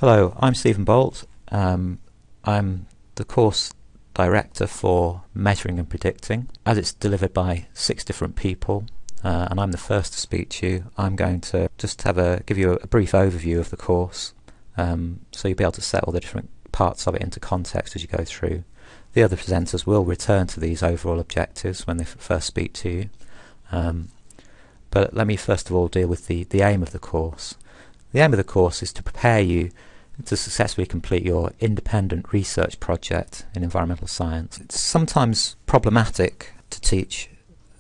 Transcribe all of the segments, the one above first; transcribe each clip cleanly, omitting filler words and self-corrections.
Hello, I'm Stephen Bolt. I'm the course director for Measuring and Predicting. As it's delivered by 6 different people, and I'm the first to speak to you, I'm going to just give you a brief overview of the course, so you'll be able to set all the different parts of it into context as you go through. The other presenters will return to these overall objectives when they first speak to you. But let me first of all deal with the aim of the course. The aim of the course is to prepare you to successfully complete your independent research project in environmental science. It's sometimes problematic to teach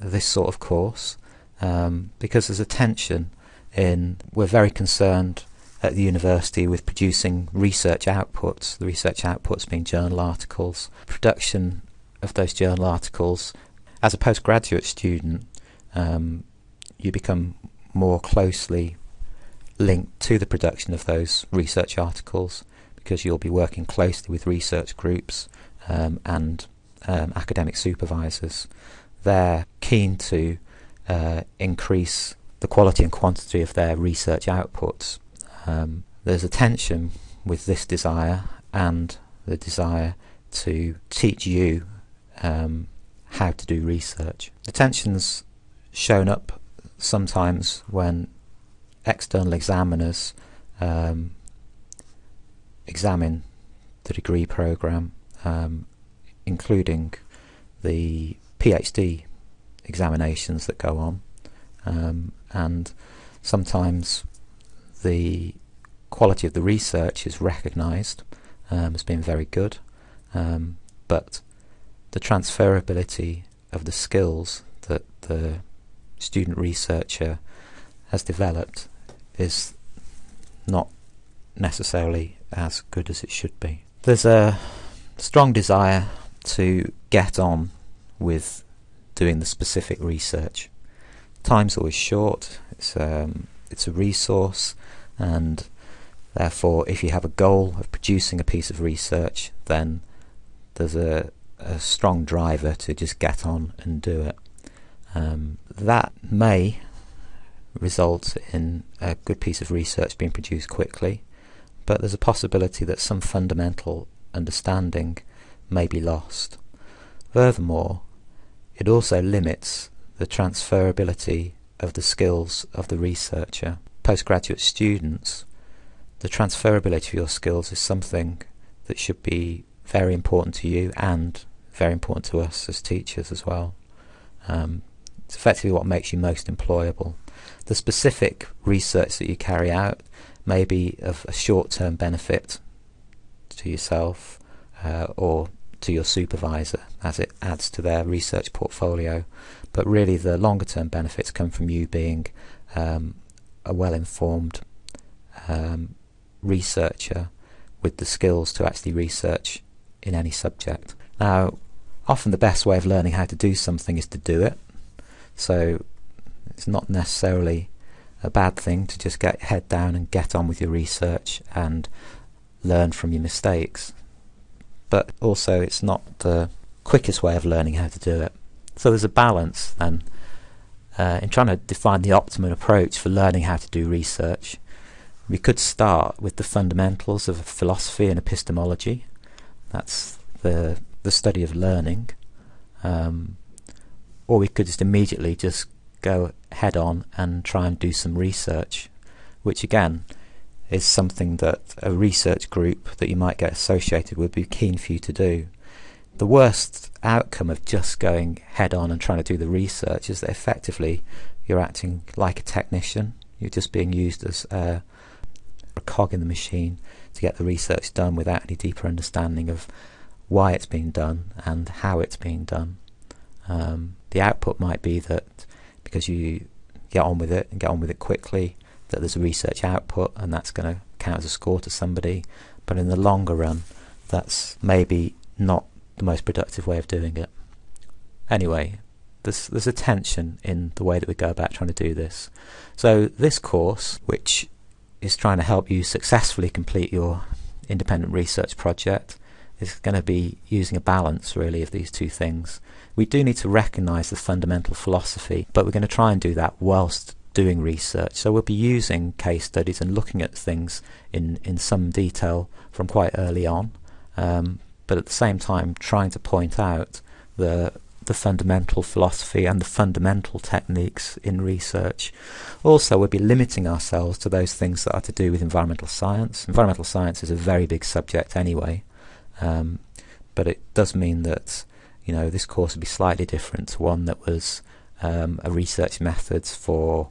this sort of course because there's a tension in we're very concerned at the university with producing research outputs, the research outputs being journal articles. Production of those journal articles, as a postgraduate student, you become more closely linked to the production of those research articles because you'll be working closely with research groups and academic supervisors. They're keen to increase the quality and quantity of their research outputs. There's a tension with this desire and the desire to teach you how to do research. The tension's shown up sometimes when external examiners examine the degree programme, including the PhD examinations that go on, and sometimes the quality of the research is recognised as being very good, but the transferability of the skills that the student researcher has developed is not necessarily as good as it should be. There's a strong desire to get on with doing the specific research. Time's always short, it's a resource, and therefore if you have a goal of producing a piece of research, then there's a strong driver to just get on and do it. That may result in a good piece of research being produced quickly, but there's a possibility that some fundamental understanding may be lost. Furthermore, it also limits the transferability of the skills of the researcher. Postgraduate students, the transferability of your skills is something that should be very important to you and very important to us as teachers as well. It's effectively what makes you most employable. The specific research that you carry out may be of a short-term benefit to yourself or to your supervisor as it adds to their research portfolio, but really the longer-term benefits come from you being a well-informed researcher with the skills to actually research in any subject. Now, often the best way of learning how to do something is to do it, so it's not necessarily a bad thing to just get your head down and get on with your research and learn from your mistakes. But also it's not the quickest way of learning how to do it. So there's a balance then in trying to define the optimum approach for learning how to do research. We could start with the fundamentals of philosophy and epistemology. That's the study of learning. Or we could just immediately just go head on and try and do some research, which again is something that a research group that you might get associated with would be keen for you to do. The worst outcome of just going head on and trying to do the research is that effectively you're acting like a technician. You're just being used as a cog in the machine to get the research done without any deeper understanding of why it's being done and how it's being done. The output might be that because you get on with it and get on with it quickly, that there's a research output and that's going to count as a score to somebody, but in the longer run that's maybe not the most productive way of doing it. Anyway, there's a tension in the way that we go about trying to do this. So this course, which is trying to help you successfully complete your independent research project, is going to be using a balance really of these two things. We do need to recognise the fundamental philosophy, but we're going to try and do that whilst doing research. So we'll be using case studies and looking at things in some detail from quite early on, but at the same time trying to point out the fundamental philosophy and the fundamental techniques in research. Also, we'll be limiting ourselves to those things that are to do with environmental science. Environmental science is a very big subject anyway, but it does mean that this course would be slightly different to one that was a research methods for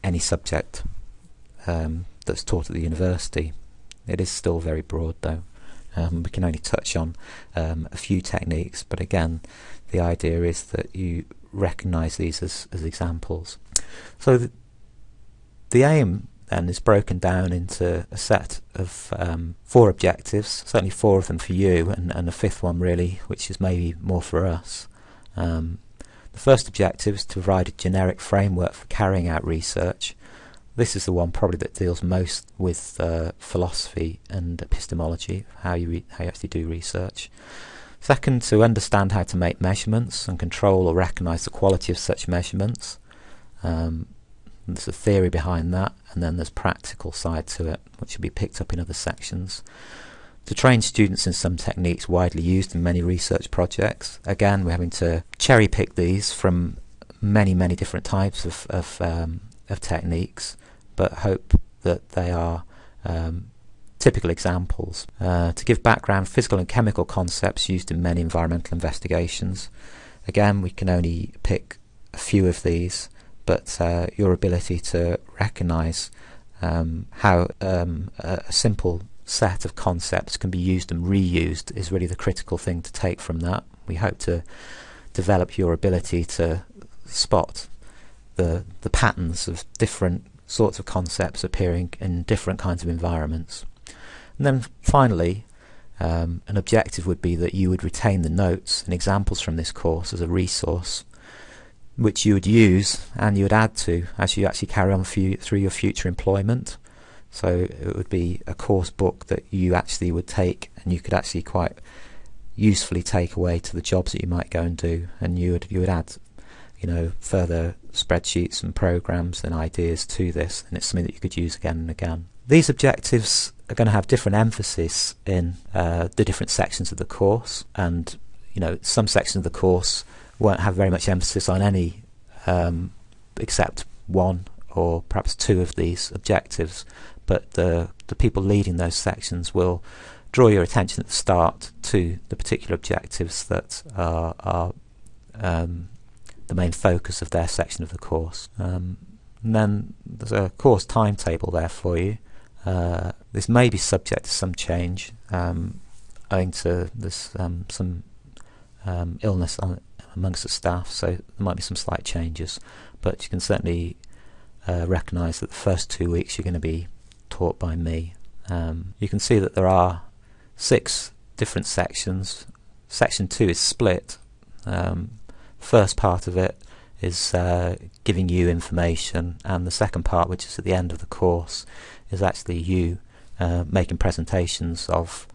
any subject that's taught at the university. It is still very broad though. We can only touch on a few techniques, but again, the idea is that you recognise these as examples. So the aim then is broken down into a set of 4 objectives, certainly 4 of them for you, and a 5th one really, which is maybe more for us. The first objective is to provide a generic framework for carrying out research. This is the one probably that deals most with philosophy and epistemology, how you actually do research. Second, to understand how to make measurements and control or recognise the quality of such measurements. There's a theory behind that, and then there's practical side to it, which will be picked up in other sections. To train students in some techniques widely used in many research projects. Again, we're having to cherry pick these from many different types of techniques, but hope that they are typical examples. To give background, physical and chemical concepts used in many environmental investigations. Again, we can only pick a few of these, but your ability to recognise how a simple set of concepts can be used and reused is really the critical thing to take from that. We hope to develop your ability to spot the patterns of different sorts of concepts appearing in different kinds of environments. And then finally, an objective would be that you would retain the notes and examples from this course as a resource which you would use and you would add to as you actually carry on through your future employment. So it would be a course book that you actually would take and you could actually quite usefully take away to the jobs that you might go and do, and you would add further spreadsheets and programs and ideas to this, and it's something that you could use again and again. These objectives are going to have different emphasis in the different sections of the course, and some sections of the course won't have very much emphasis on any except one or perhaps 2 of these objectives, but the people leading those sections will draw your attention at the start to the particular objectives that are the main focus of their section of the course. And then there's a course timetable there for you. This may be subject to some change owing to this some illness amongst the staff, so there might be some slight changes, but you can certainly recognise that the first 2 weeks you're going to be taught by me. You can see that there are 6 different sections. Section 2 is split. First part of it is giving you information, and the second part, which is at the end of the course, is actually you making presentations of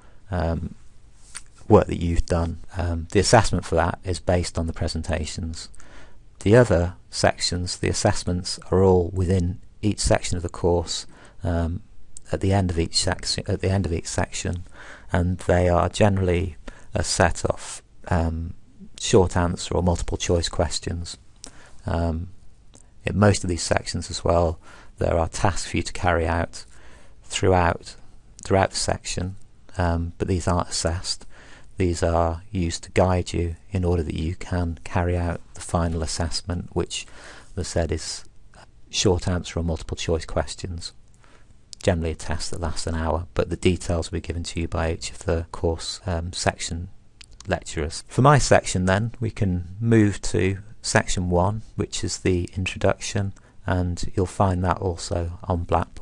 work that you've done. The assessment for that is based on the presentations. The other sections, the assessments, are all within each section of the course at the end of each section, and they are generally a set of short answer or multiple choice questions. In most of these sections as well, there are tasks for you to carry out throughout the section, but these aren't assessed. These are used to guide you in order that you can carry out the final assessment, which, as I said, is short answer or multiple choice questions. Generally a test that lasts an hour, but the details will be given to you by each of the course section lecturers. For my section then, we can move to section 1, which is the introduction, and you'll find that also on Blackboard.